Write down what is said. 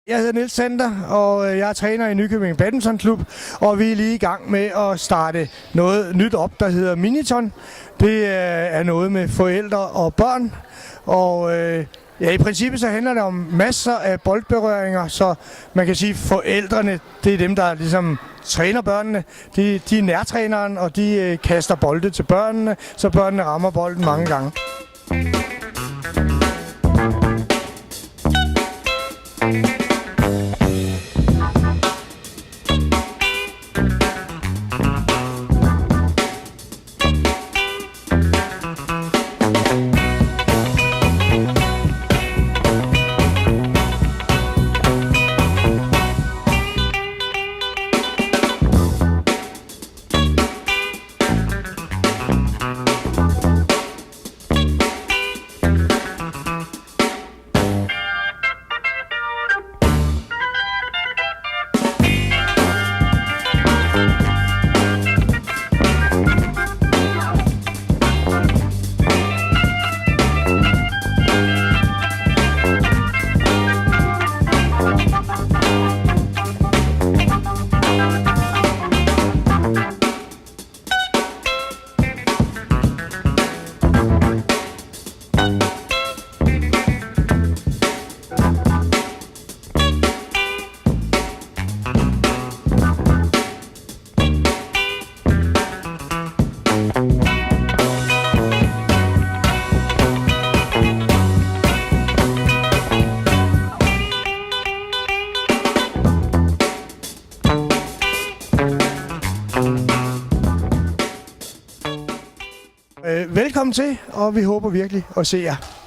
Jeg hedder Niels Sander, og jeg er træner i Nykøbing Badmintonklub, og vi er lige i gang med at starte noget nyt op, der hedder Miniton. Det er noget med forældre og børn, og i princippet så handler det om masser af boldberøringer, så man kan sige, at forældrene, det er dem, der ligesom træner børnene. De er nærtræneren, og de kaster bolde til børnene, så børnene rammer bolden mange gange. Velkommen til, og vi håber virkelig at se jer.